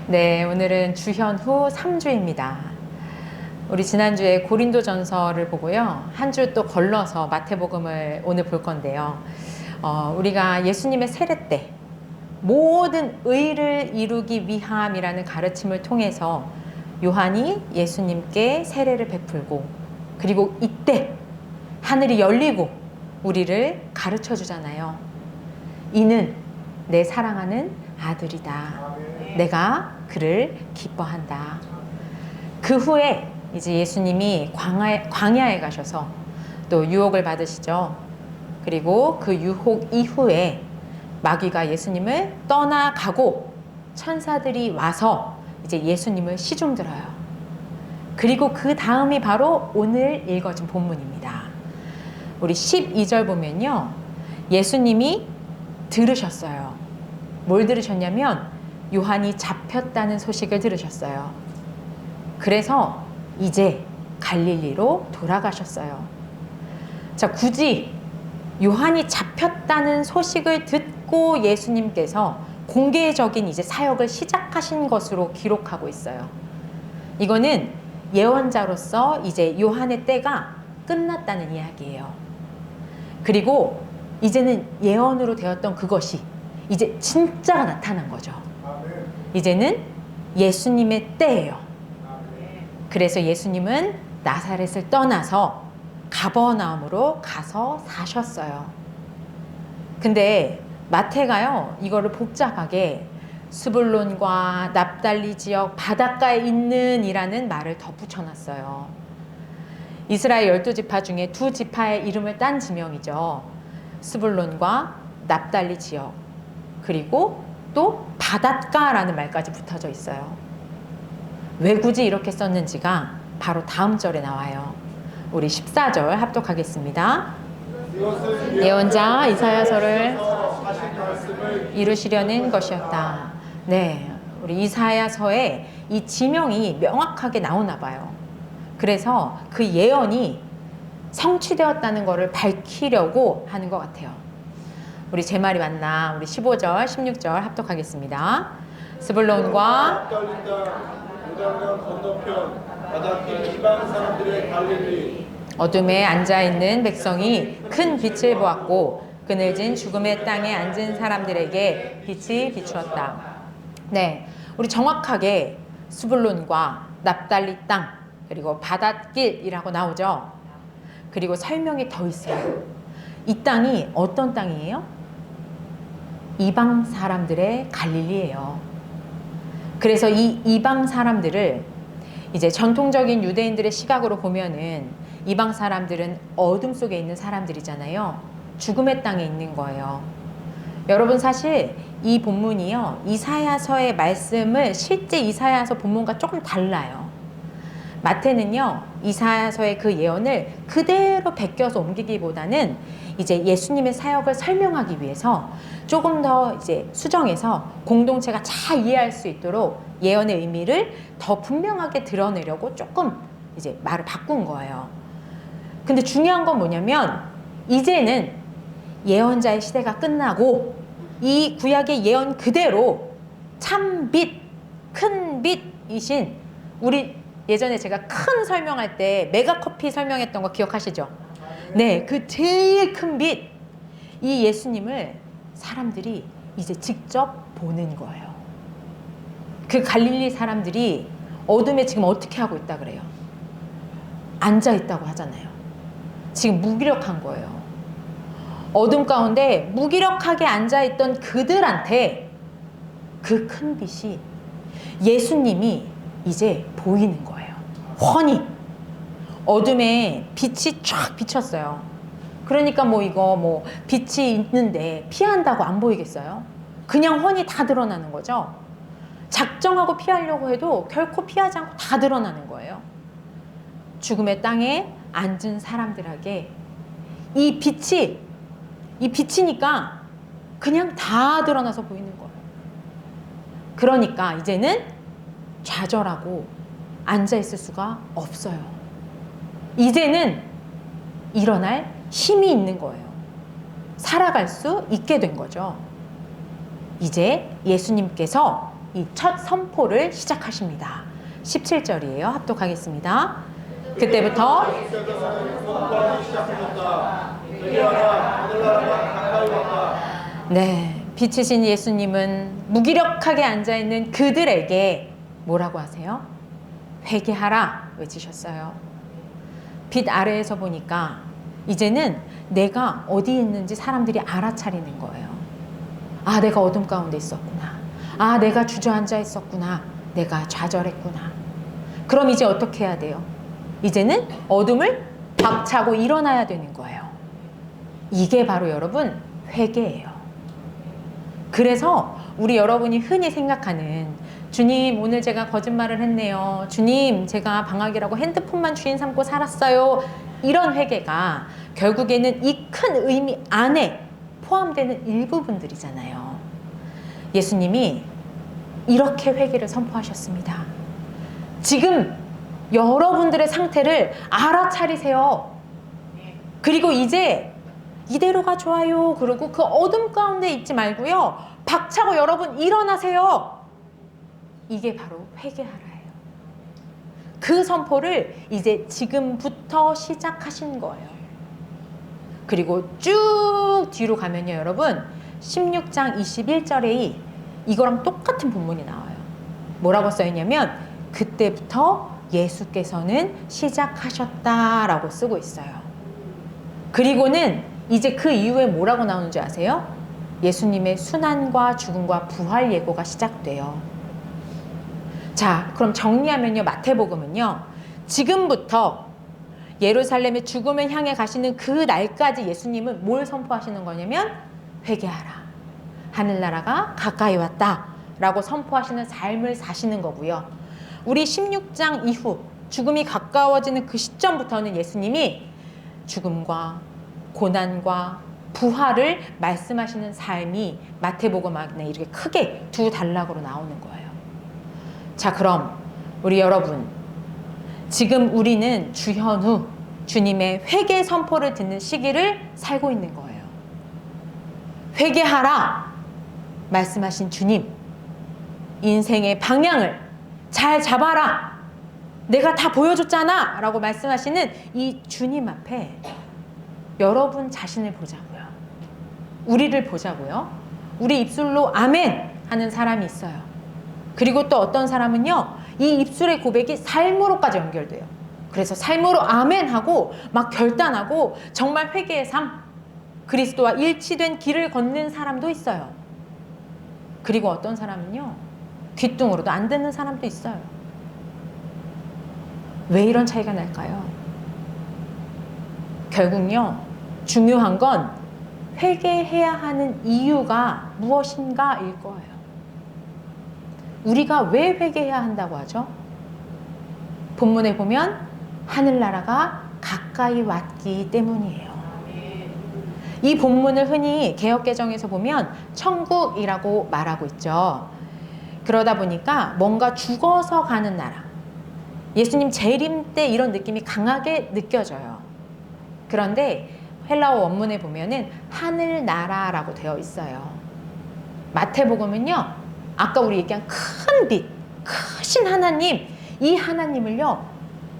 네, 오늘은 주현후 3주입니다. 우리 지난주에 고린도전서를 보고요. 한 주 또 걸러서 마태복음을 오늘 볼 건데요. 우리가 예수님의 세례 때 모든 의를 이루기 위함이라는 가르침을 통해서 요한이 예수님께 세례를 베풀고, 그리고 이때 하늘이 열리고 우리를 가르쳐 주잖아요. 이는 내 사랑하는 아들이다. 내가 그를 기뻐한다. 그 후에 이제 예수님이 광야에 가셔서 또 유혹을 받으시죠. 그리고 그 유혹 이후에 마귀가 예수님을 떠나가고 천사들이 와서 이제 예수님을 시중들어요. 그리고 그 다음이 바로 오늘 읽어준 본문입니다. 우리 12절 보면요, 예수님이 들으셨어요. 뭘 들으셨냐면 요한이 잡혔다는 소식을 들으셨어요. 그래서 이제 갈릴리로 돌아가셨어요. 자, 굳이 요한이 잡혔다는 소식을 듣고 예수님께서 공개적인 이제 사역을 시작하신 것으로 기록하고 있어요. 이거는 예언자로서 이제 요한의 때가 끝났다는 이야기예요. 그리고 이제는 예언으로 되었던 그것이 이제 진짜가 나타난 거죠. 이제는 예수님의 때예요. 그래서 예수님은 나사렛을 떠나서 가버나움으로 가서 사셨어요. 근데 마태가요, 이거를 복잡하게 스불론과 납달리 지역 바닷가에 있는 이라는 말을 덧붙여놨어요. 이스라엘 12지파 중에 2지파의 이름을 딴 지명이죠. 스불론과 납달리 지역, 그리고 또 바닷가라는 말까지 붙어져 있어요. 왜 굳이 이렇게 썼는지가 바로 다음 절에 나와요. 우리 14절 합독하겠습니다. 예언자 이사야서를 이루시려는 것이었다. 네, 우리 이사야서에 이 지명이 명확하게 나오나 봐요. 그래서 그 예언이 성취되었다는 것을 밝히려고 하는 것 같아요. 우리 제 말이 맞나? 우리 15절, 16절 합독하겠습니다. 스불론과 어둠에 앉아있는 백성이 큰 빛을 보았고 그늘진 죽음의 땅에 앉은 사람들에게 빛이 비추었다. 네, 우리 정확하게 스불론과 납달리 땅, 그리고 바닷길이라고 나오죠. 그리고 설명이 더 있어요. 이 땅이 어떤 땅이에요? 이방 사람들의 갈릴리예요. 그래서 이 이방 사람들을 이제 전통적인 유대인들의 시각으로 보면은 이방 사람들은 어둠 속에 있는 사람들이잖아요. 죽음의 땅에 있는 거예요. 여러분, 사실 이 본문이요, 이사야서의 말씀을 실제 이사야서 본문과 조금 달라요. 마태는요, 이사야서의 그 예언을 그대로 베껴서 옮기기보다는 이제 예수님의 사역을 설명하기 위해서 조금 더 이제 수정해서 공동체가 잘 이해할 수 있도록 예언의 의미를 더 분명하게 드러내려고 조금 이제 말을 바꾼 거예요. 근데 중요한 건 뭐냐면 이제는 예언자의 시대가 끝나고 이 구약의 예언 그대로 참 빛, 큰 빛이신, 우리 예전에 제가 큰 설명할 때 메가커피 설명했던 거 기억하시죠? 네, 그 제일 큰 빛, 이 예수님을 사람들이 이제 직접 보는 거예요. 그 갈릴리 사람들이 어둠에 지금 어떻게 하고 있다 그래요? 앉아 있다고 하잖아요. 지금 무기력한 거예요. 어둠 가운데 무기력하게 앉아 있던 그들한테 그 큰 빛이, 예수님이 이제 보이는 거예요. 훤히 어둠에 빛이 쫙 비쳤어요. 그러니까 이거 빛이 있는데 피한다고 안 보이겠어요? 그냥 훤히 다 드러나는 거죠. 작정하고 피하려고 해도 결코 피하지 않고 다 드러나는 거예요. 죽음의 땅에 앉은 사람들에게 이 빛이니까 그냥 다 드러나서 보이는 거예요. 그러니까 이제는 좌절하고 앉아있을 수가 없어요. 이제는 일어날 힘이 있는 거예요. 살아갈 수 있게 된 거죠. 이제 예수님께서 이 첫 선포를 시작하십니다. 17절이에요. 합독하겠습니다. 그때부터 네, 빛이신 예수님은 무기력하게 앉아있는 그들에게 뭐라고 하세요? 회개하라 외치셨어요. 빛 아래에서 보니까 이제는 내가 어디 있는지 사람들이 알아차리는 거예요. 아, 내가 어둠 가운데 있었구나. 아, 내가 주저앉아 있었구나. 내가 좌절했구나. 그럼 이제 어떻게 해야 돼요? 이제는 어둠을 박차고 일어나야 되는 거예요. 이게 바로 여러분 회개예요. 그래서 우리 여러분이 흔히 생각하는 주님, 오늘 제가 거짓말을 했네요. 주님, 제가 방학이라고 핸드폰만 주인 삼고 살았어요. 이런 회개가 결국에는 이 큰 의미 안에 포함되는 일부분들이잖아요. 예수님이 이렇게 회개를 선포하셨습니다. 지금 여러분들의 상태를 알아차리세요. 그리고 이제 이대로가 좋아요. 그리고 그 어둠 가운데 있지 말고요. 박차고 여러분 일어나세요. 이게 바로 회개하라예요. 그 선포를 이제 지금부터 시작하신 거예요. 그리고 쭉 뒤로 가면요, 여러분 16장 21절에 이거랑 똑같은 본문이 나와요. 뭐라고 써있냐면 그때부터 예수께서는 시작하셨다라고 쓰고 있어요. 그리고는 이제 그 이후에 뭐라고 나오는지 아세요? 예수님의 순환과 죽음과 부활 예고가 시작돼요. 자, 그럼 정리하면요, 마태복음은요, 지금부터 예루살렘의 죽음을 향해 가시는 그 날까지 예수님은 뭘 선포하시는 거냐면 회개하라. 하늘나라가 가까이 왔다. 라고 선포하시는 삶을 사시는 거고요. 우리 16장 이후 죽음이 가까워지는 그 시점부터는 예수님이 죽음과 고난과 부활을 말씀하시는 삶이 마태복음 안에 이렇게 크게 두 단락으로 나오는 거예요. 자, 그럼 우리 여러분, 지금 우리는 주현우 주님의 회개 선포를 듣는 시기를 살고 있는 거예요. 회개하라 말씀하신 주님, 인생의 방향을 잘 잡아라, 내가 다 보여줬잖아 라고 말씀하시는 이 주님 앞에 여러분 자신을 보자고요. 우리를 보자고요. 우리 입술로 아멘 하는 사람이 있어요. 그리고 또 어떤 사람은요, 이 입술의 고백이 삶으로까지 연결돼요. 그래서 삶으로 아멘 하고 막 결단하고 정말 회개의 삶, 그리스도와 일치된 길을 걷는 사람도 있어요. 그리고 어떤 사람은요, 귓등으로도 안 듣는 사람도 있어요. 왜 이런 차이가 날까요? 결국요, 중요한 건 회개해야 하는 이유가 무엇인가일 거예요. 우리가 왜 회개해야 한다고 하죠? 본문에 보면 하늘나라가 가까이 왔기 때문이에요. 이 본문을 흔히 개역개정에서 보면 천국이라고 말하고 있죠. 그러다 보니까 뭔가 죽어서 가는 나라, 예수님 재림 때 이런 느낌이 강하게 느껴져요. 그런데 헬라어 원문에 보면은 하늘나라라고 되어 있어요. 마태복음은요, 아까 우리 얘기한 큰 빛, 크신 하나님, 이 하나님을요,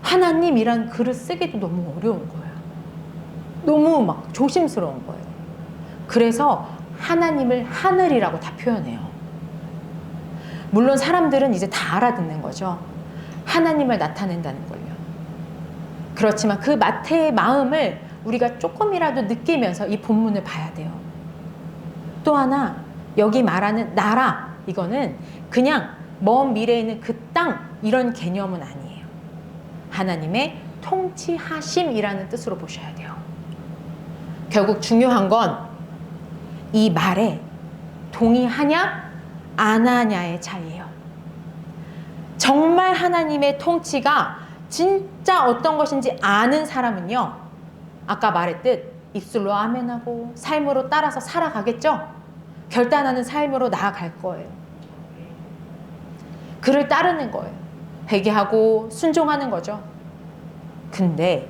하나님이란 글을 쓰기도 너무 어려운 거예요. 너무 막 조심스러운 거예요. 그래서 하나님을 하늘이라고 다 표현해요. 물론 사람들은 이제 다 알아듣는 거죠. 하나님을 나타낸다는 걸요. 그렇지만 그 마태의 마음을 우리가 조금이라도 느끼면서 이 본문을 봐야 돼요. 또 하나, 여기 말하는 나라, 이거는 그냥 먼 미래에 있는 그 땅, 이런 개념은 아니에요. 하나님의 통치하심이라는 뜻으로 보셔야 돼요. 결국 중요한 건 이 말에 동의하냐 안 하냐의 차이예요. 정말 하나님의 통치가 진짜 어떤 것인지 아는 사람은요, 아까 말했듯 입술로 아멘하고 삶으로 따라서 살아가겠죠? 결단하는 삶으로 나아갈 거예요. 그를 따르는 거예요. 회개하고 순종하는 거죠. 근데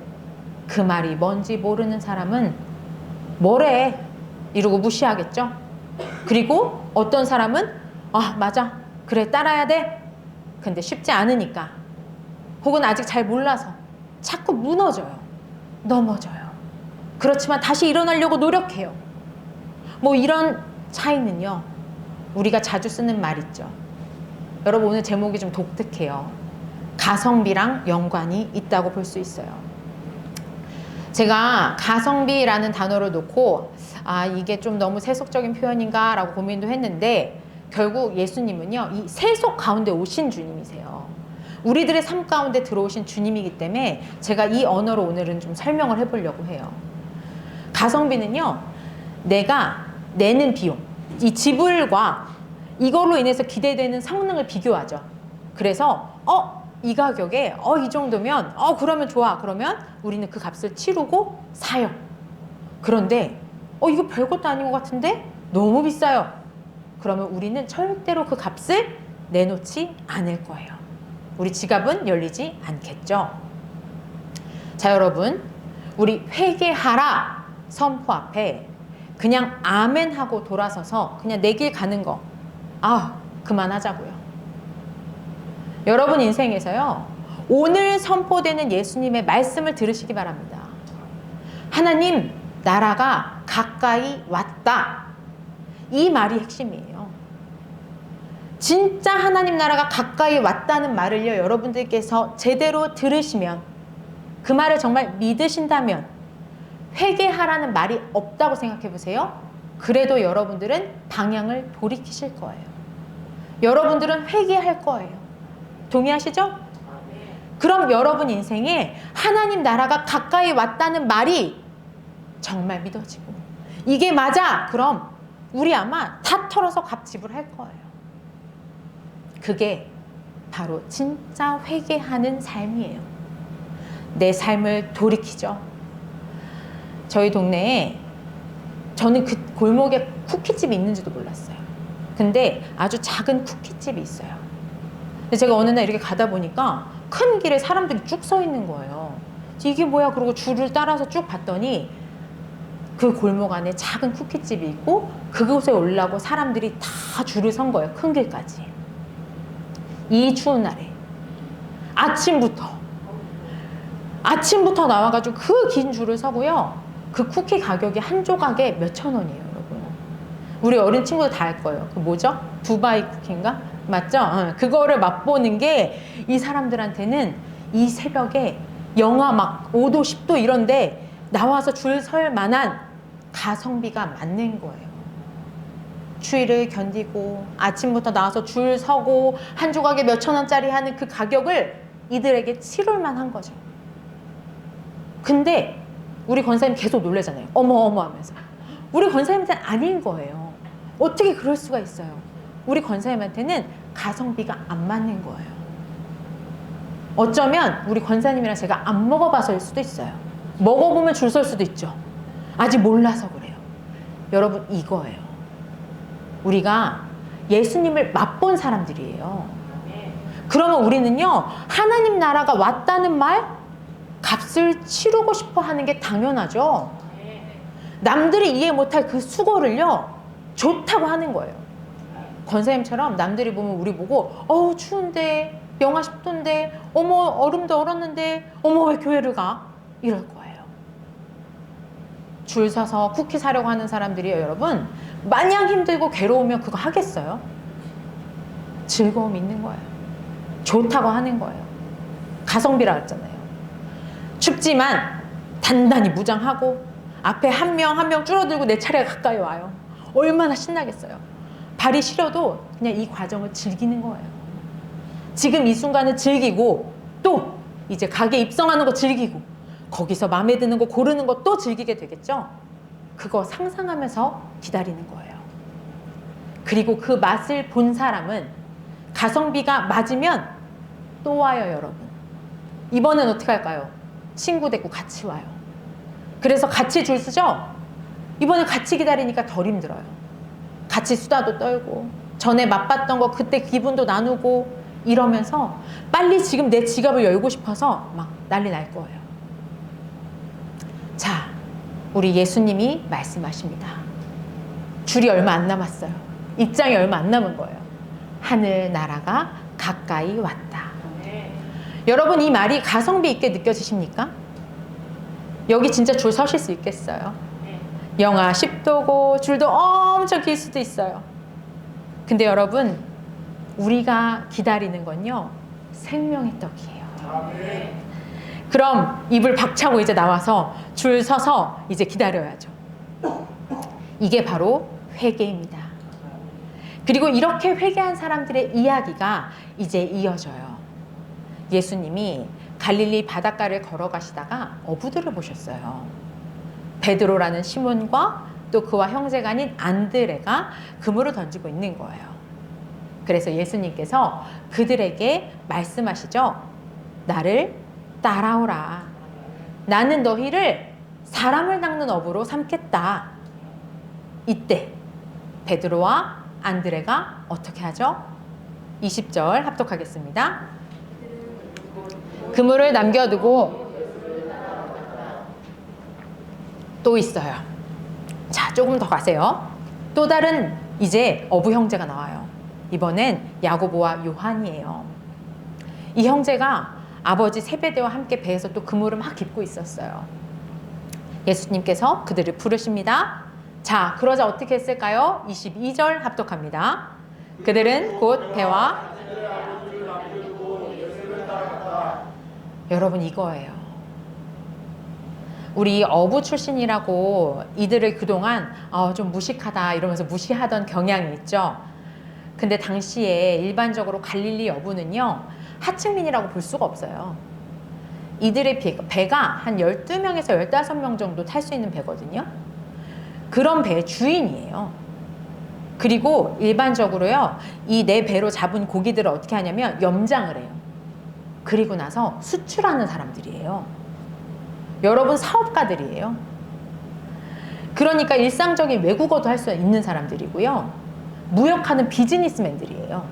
그 말이 뭔지 모르는 사람은 뭐래? 이러고 무시하겠죠? 그리고 어떤 사람은 아, 맞아. 그래, 따라야 돼? 근데 쉽지 않으니까, 혹은 아직 잘 몰라서 자꾸 무너져요. 넘어져요. 그렇지만 다시 일어나려고 노력해요. 뭐 이런 차이는요, 우리가 자주 쓰는 말 있죠. 여러분, 오늘 제목이 좀 독특해요. 가성비랑 연관이 있다고 볼 수 있어요. 제가 가성비라는 단어를 놓고 이게 좀 너무 세속적인 표현인가 라고 고민도 했는데, 결국 예수님은요, 이 세속 가운데 오신 주님이세요. 우리들의 삶 가운데 들어오신 주님이기 때문에 제가 이 언어로 오늘은 좀 설명을 해보려고 해요. 가성비는요, 내가 내는 비용, 이 지불과 이걸로 인해서 기대되는 성능을 비교하죠. 그래서 이 가격에 이 정도면 그러면 좋아. 그러면 우리는 그 값을 치르고 사요. 그런데 이거 별것도 아닌 것 같은데 너무 비싸요. 그러면 우리는 절대로 그 값을 내놓지 않을 거예요. 우리 지갑은 열리지 않겠죠. 자, 여러분, 우리 회개하라 선포 앞에 그냥 아멘 하고 돌아서서 그냥 내 길 가는 거 그만하자고요. 여러분 인생에서요, 오늘 선포되는 예수님의 말씀을 들으시기 바랍니다. 하나님 나라가 가까이 왔다. 이 말이 핵심이에요. 진짜 하나님 나라가 가까이 왔다는 말을요, 여러분들께서 제대로 들으시면, 그 말을 정말 믿으신다면 회개하라는 말이 없다고 생각해 보세요. 그래도 여러분들은 방향을 돌이키실 거예요. 여러분들은 회개할 거예요. 동의하시죠? 그럼 여러분 인생에 하나님 나라가 가까이 왔다는 말이 정말 믿어지고, 이게 맞아! 그럼 우리 아마 다 털어서 값 지불할 거예요. 그게 바로 진짜 회개하는 삶이에요. 내 삶을 돌이키죠. 저희 동네에, 저는 그 골목에 쿠키집이 있는지도 몰랐어요. 근데 아주 작은 쿠키집이 있어요. 근데 제가 어느 날 이렇게 가다 보니까 큰 길에 사람들이 쭉 서 있는 거예요. 이게 뭐야? 그러고 줄을 따라서 쭉 봤더니 그 골목 안에 작은 쿠키집이 있고, 그곳에 올라고 사람들이 다 줄을 선 거예요. 큰 길까지. 이 추운 날에 아침부터 나와가지고 그 긴 줄을 서고요. 그 쿠키 가격이 한 조각에 몇천 원이에요, 여러분. 우리 어린 친구들 다 알 거예요. 그 뭐죠? 두바이 쿠키인가? 맞죠? 그거를 맛보는 게 이 사람들한테는 이 새벽에 영하 막 5도, 10도 이런데 나와서 줄 설 만한 가성비가 맞는 거예요. 추위를 견디고 아침부터 나와서 줄 서고 한 조각에 몇천 원짜리 하는 그 가격을 이들에게 치룰 만한 거죠. 근데 우리 권사님 계속 놀라잖아요. 어머 하면서. 우리 권사님한테는 아닌 거예요. 어떻게 그럴 수가 있어요? 우리 권사님한테는 가성비가 안 맞는 거예요. 어쩌면 우리 권사님이랑 제가 안 먹어봐서일 수도 있어요. 먹어보면 줄 설 수도 있죠. 아직 몰라서 그래요. 여러분, 이거예요. 우리가 예수님을 맛본 사람들이에요. 그러면 우리는요, 하나님 나라가 왔다는 말, 값을 치르고 싶어 하는 게 당연하죠. 남들이 이해 못할 그 수고를요, 좋다고 하는 거예요. 권사님처럼 남들이 보면 우리 보고 추운데, 영하 10도인데, 어머 얼음도 얼었는데, 어머 왜 교회를 가? 이럴 거예요. 줄 서서 쿠키 사려고 하는 사람들이요, 여러분, 마냥 힘들고 괴로우면 그거 하겠어요? 즐거움 있는 거예요. 좋다고 하는 거예요. 가성비라 했잖아요. 춥지만 단단히 무장하고 앞에 한 명 줄어들고 내 차례가 가까이 와요. 얼마나 신나겠어요. 발이 시려도 그냥 이 과정을 즐기는 거예요. 지금 이 순간을 즐기고, 또 이제 가게 입성하는 거 즐기고, 거기서 마음에 드는 거 고르는 거 또 즐기게 되겠죠. 그거 상상하면서 기다리는 거예요. 그리고 그 맛을 본 사람은 가성비가 맞으면 또 와요, 여러분. 이번엔 어떻게 할까요? 친구 데리고 같이 와요. 그래서 같이 줄 서죠? 이번에 같이 기다리니까 덜 힘들어요. 같이 수다도 떨고, 전에 맛봤던 거 그때 기분도 나누고, 이러면서 빨리 지금 내 지갑을 열고 싶어서 막 난리 날 거예요. 자, 우리 예수님이 말씀하십니다. 줄이 얼마 안 남았어요. 입장이 얼마 안 남은 거예요. 하늘 나라가 가까이 왔다. 여러분, 이 말이 가성비 있게 느껴지십니까? 여기 진짜 줄 서실 수 있겠어요? 영하 10도고 줄도 엄청 길 수도 있어요. 근데 여러분, 우리가 기다리는 건요, 생명의 떡이에요. 그럼 입을 박차고 이제 나와서 줄 서서 이제 기다려야죠. 이게 바로 회개입니다. 그리고 이렇게 회개한 사람들의 이야기가 이제 이어져요. 예수님이 갈릴리 바닷가를 걸어가시다가 어부들을 보셨어요. 베드로라는 시몬과 또 그와 형제가 아닌 안드레가 그물을 던지고 있는 거예요. 그래서 예수님께서 그들에게 말씀하시죠. 나를 따라오라. 나는 너희를 사람을 낚는 어부로 삼겠다. 이때 베드로와 안드레가 어떻게 하죠? 20절 합독하겠습니다. 그물을 남겨두고 또 있어요. 자, 조금 더 가세요. 또 다른 이제 어부 형제가 나와요. 이번엔 야고보와 요한이에요. 이 형제가 아버지 세베대와 함께 배에서 또 그물을 막 깁고 있었어요. 예수님께서 그들을 부르십니다. 자, 그러자 어떻게 했을까요? 22절 합독합니다. 그들은 곧 배와 여러분, 이거예요. 우리 어부 출신이라고 이들을 그동안 좀 무식하다 이러면서 무시하던 경향이 있죠. 근데 당시에 일반적으로 갈릴리 어부는요, 하층민이라고 볼 수가 없어요. 이들의 배가 한 12명에서 15명 정도 탈 수 있는 배거든요. 그런 배의 주인이에요. 그리고 일반적으로요, 이 내 배로 잡은 고기들을 어떻게 하냐면 염장을 해요. 그리고 나서 수출하는 사람들이에요. 여러분, 사업가들이에요. 그러니까 일상적인 외국어도 할 수 있는 사람들이고요. 무역하는 비즈니스맨들이에요.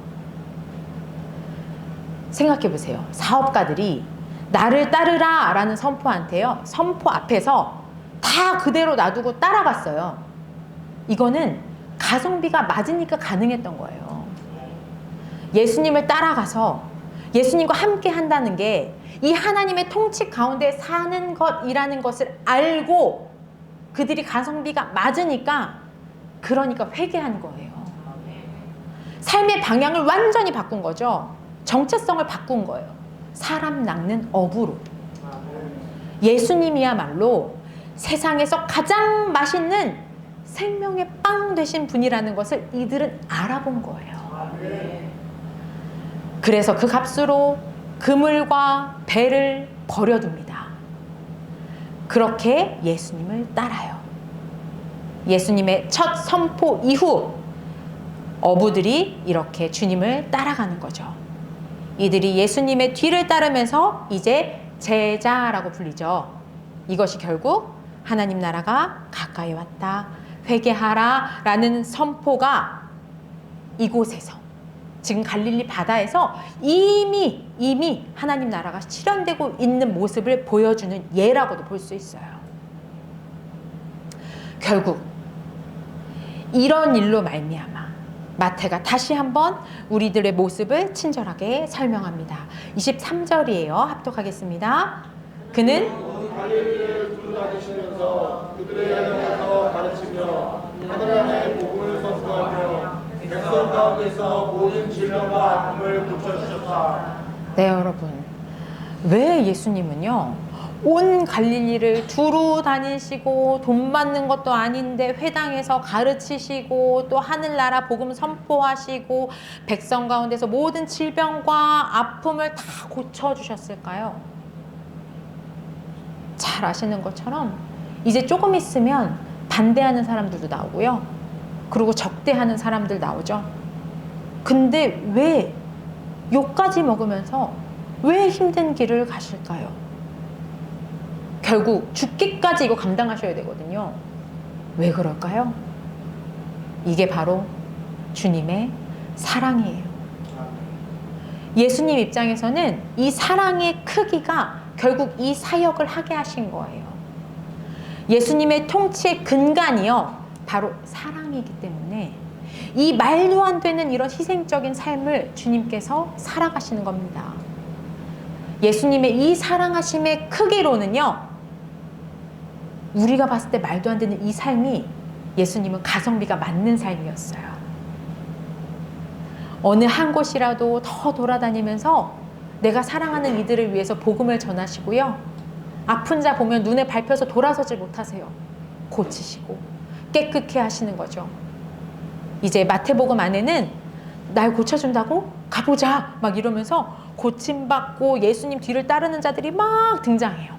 생각해 보세요. 사업가들이 나를 따르라 라는 선포한테요, 선포 앞에서 다 그대로 놔두고 따라갔어요. 이거는 가성비가 맞으니까 가능했던 거예요. 예수님을 따라가서 예수님과 함께 한다는 게 이 하나님의 통치 가운데 사는 것이라는 것을 알고 그들이 가성비가 맞으니까, 그러니까 회개한 거예요. 삶의 방향을 완전히 바꾼 거죠. 정체성을 바꾼 거예요. 사람 낚는 어부로. 예수님이야말로 세상에서 가장 맛있는 생명의 빵 되신 분이라는 것을 이들은 알아본 거예요. 그래서 그 값으로 그물과 배를 버려둡니다. 그렇게 예수님을 따라요. 예수님의 첫 선포 이후 어부들이 이렇게 주님을 따라가는 거죠. 이들이 예수님의 뒤를 따르면서 이제 제자라고 불리죠. 이것이 결국 하나님 나라가 가까이 왔다, 회개하라 라는 선포가 이곳에서, 지금 갈릴리 바다에서 이미 하나님 나라가 실현되고 있는 모습을 보여주는 예라고도 볼 수 있어요. 결국 이런 일로 말미암아 마태가 다시 한번 우리들의 모습을 친절하게 설명합니다. 23절이에요. 합독하겠습니다. 그는 갈릴리를 두루 다니시면서 그들의 영역에서 가르치며 하나님의 복음을 선포하며 백성 가운데서 모든 질병과 아픔을 고쳐주셨다. 네, 여러분, 왜 예수님은요 온 갈릴리를 두루 다니시고 돈 받는 것도 아닌데 회당에서 가르치시고 또 하늘나라 복음 선포하시고 백성 가운데서 모든 질병과 아픔을 다 고쳐주셨을까요? 잘 아시는 것처럼 이제 조금 있으면 반대하는 사람들도 나오고요. 그리고 적대하는 사람들 나오죠. 근데 왜 욕까지 먹으면서 왜 힘든 길을 가실까요? 결국 죽기까지 이거 감당하셔야 되거든요. 왜 그럴까요? 이게 바로 주님의 사랑이에요. 예수님 입장에서는 이 사랑의 크기가 결국 이 사역을 하게 하신 거예요. 예수님의 통치의 근간이요, 바로 사랑이기 때문에 이 말도 안 되는 이런 희생적인 삶을 주님께서 살아가시는 겁니다. 예수님의 이 사랑하심의 크기로는요, 우리가 봤을 때 말도 안 되는 이 삶이 예수님은 가성비가 맞는 삶이었어요. 어느 한 곳이라도 더 돌아다니면서 내가 사랑하는 이들을 위해서 복음을 전하시고요. 아픈 자 보면 눈에 밟혀서 돌아서질 못하세요. 고치시고 깨끗게 하시는 거죠. 이제 마태복음 안에는 날 고쳐준다고? 가보자! 막 이러면서 고침받고 예수님 뒤를 따르는 자들이 막 등장해요.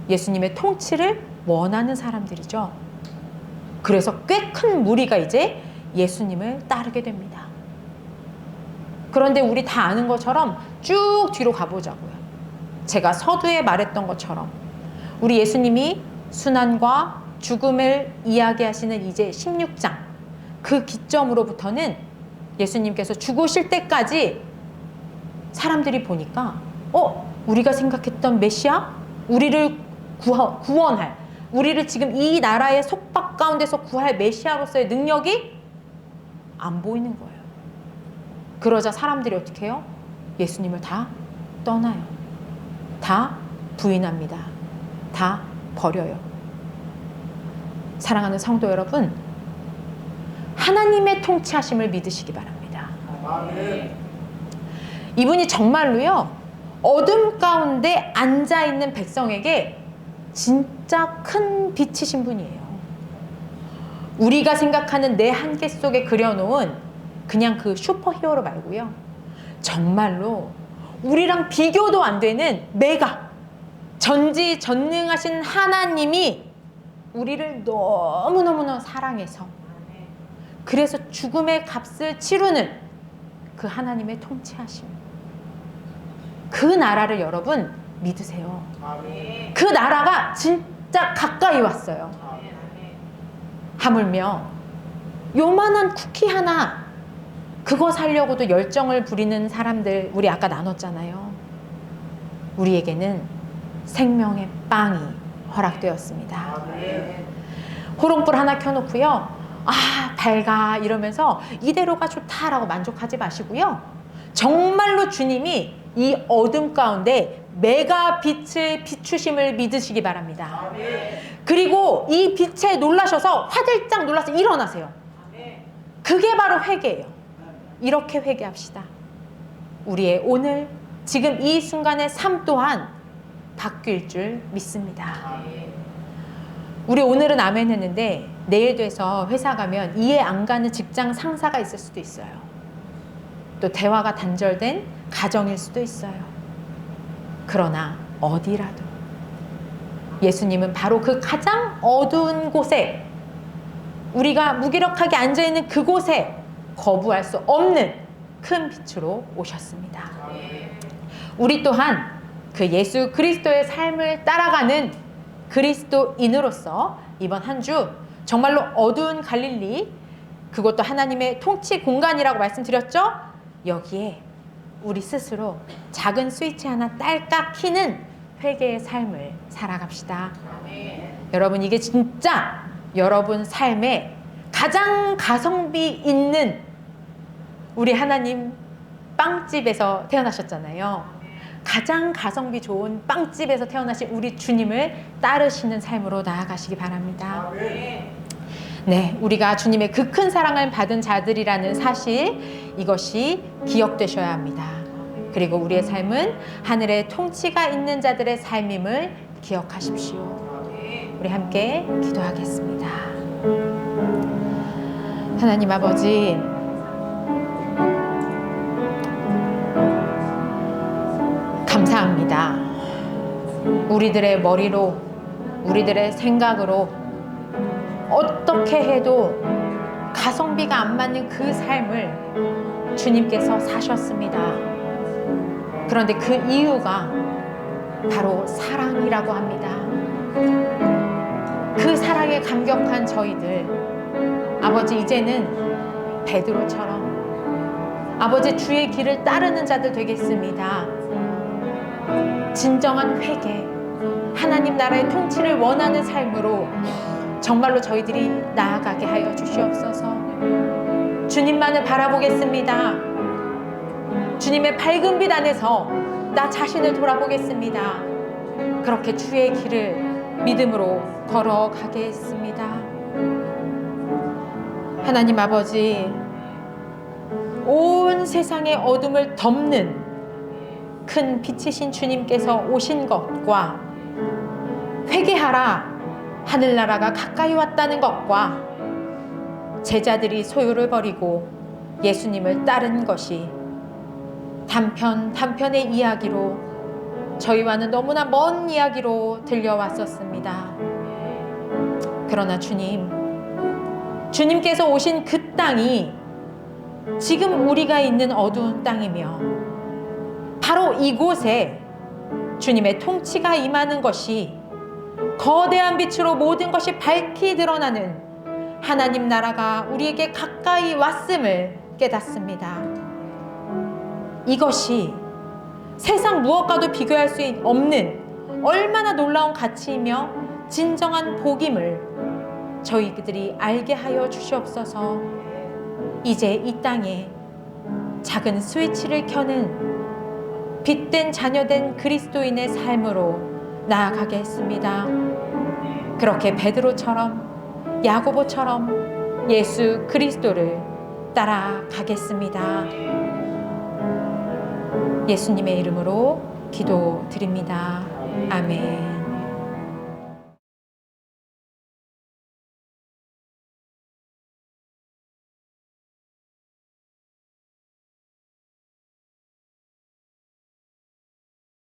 예수님의 통치를 원하는 사람들이죠. 그래서 꽤 큰 무리가 이제 예수님을 따르게 됩니다. 그런데 우리 다 아는 것처럼 쭉 뒤로 가보자고요. 제가 서두에 말했던 것처럼 우리 예수님이 순환과 죽음을 이야기하시는 이제 16장 그 기점으로부터는 예수님께서 죽으실 때까지 사람들이 보니까 우리가 생각했던 메시아? 우리를 구원할, 우리를 지금 이 나라의 속박 가운데서 구할 메시아로서의 능력이 안 보이는 거예요. 그러자 사람들이 어떻게 해요? 예수님을 다 떠나요. 다 부인합니다. 다 버려요. 사랑하는 성도 여러분, 하나님의 통치하심을 믿으시기 바랍니다. 이분이 정말로요, 어둠 가운데 앉아있는 백성에게 진짜 큰 빛이신 분이에요. 우리가 생각하는 내 한계 속에 그려놓은 그냥 그 슈퍼히어로 말고요, 정말로 우리랑 비교도 안 되는 메가 전지전능하신 하나님이 우리를 너무너무나 사랑해서 그래서 죽음의 값을 치르는 그 하나님의 통치하심, 그 나라를 여러분 믿으세요. 그 나라가 진짜 가까이 왔어요. 하물며 요만한 쿠키 하나 그거 살려고도 열정을 부리는 사람들 우리 아까 나눴잖아요. 우리에게는 생명의 빵이 허락되었습니다. 호롱불 하나 켜놓고요, 밝아 이러면서 이대로가 좋다라고 만족하지 마시고요, 정말로 주님이 이 어둠 가운데 메가 빛을 비추심을 믿으시기 바랍니다. 그리고 이 빛에 놀라셔서 화들짝 놀라서 일어나세요. 그게 바로 회개예요. 이렇게 회개합시다. 우리의 오늘 지금 이 순간의 삶 또한 바뀔 줄 믿습니다. 우리 오늘은 아멘 했는데 내일 돼서 회사 가면 이해 안 가는 직장 상사가 있을 수도 있어요. 또 대화가 단절된 가정일 수도 있어요. 그러나 어디라도 예수님은 바로 그 가장 어두운 곳에, 우리가 무기력하게 앉아있는 그곳에 거부할 수 없는 큰 빛으로 오셨습니다. 우리 또한 그 예수 그리스도의 삶을 따라가는 그리스도인으로서 이번 한 주 정말로 어두운 갈릴리, 그것도 하나님의 통치 공간이라고 말씀드렸죠? 여기에 우리 스스로 작은 스위치 하나 딸깍 키는 회개의 삶을 살아갑시다. 여러분, 이게 진짜 여러분 삶에 가장 가성비 있는, 우리 하나님 빵집에서 태어나셨잖아요. 가장 가성비 좋은 빵집에서 태어나신 우리 주님을 따르시는 삶으로 나아가시기 바랍니다. 네, 우리가 주님의 그 큰 사랑을 받은 자들이라는 사실, 이것이 기억되셔야 합니다. 그리고 우리의 삶은 하늘의 통치가 있는 자들의 삶임을 기억하십시오. 우리 함께 기도하겠습니다. 하나님 아버지, 감사합니다. 우리들의 머리로, 우리들의 생각으로 어떻게 해도 가성비가 안 맞는 그 삶을 주님께서 사셨습니다. 그런데 그 이유가 바로 사랑이라고 합니다. 그 사랑에 감격한 저희들, 아버지, 이제는 베드로처럼 아버지 주의 길을 따르는 자들 되겠습니다. 진정한 회개, 하나님 나라의 통치를 원하는 삶으로 정말로 저희들이 나아가게 하여 주시옵소서. 주님만을 바라보겠습니다. 주님의 밝은 빛 안에서 나 자신을 돌아보겠습니다. 그렇게 주의 길을 믿음으로 걸어가겠습니다. 하나님 아버지, 온 세상의 어둠을 덮는 큰 빛이신 주님께서 오신 것과 회개하라, 하늘나라가 가까이 왔다는 것과 제자들이 소유를 버리고 예수님을 따른 것이 단편의 이야기로 저희와는 너무나 먼 이야기로 들려왔었습니다. 그러나 주님께서 오신 그 땅이 지금 우리가 있는 어두운 땅이며 바로 이곳에 주님의 통치가 임하는 것이 거대한 빛으로 모든 것이 밝히 드러나는 하나님 나라가 우리에게 가까이 왔음을 깨닫습니다. 이것이 세상 무엇과도 비교할 수 없는 얼마나 놀라운 가치이며 진정한 복임을 저희들이 알게 하여 주시옵소서. 이제 이 땅에 작은 스위치를 켜는 빛된 자녀된 그리스도인의 삶으로 나아가겠습니다. 그렇게 베드로처럼 야고보처럼 예수 그리스도를 따라가겠습니다. 예수님의 이름으로 기도드립니다. 아멘.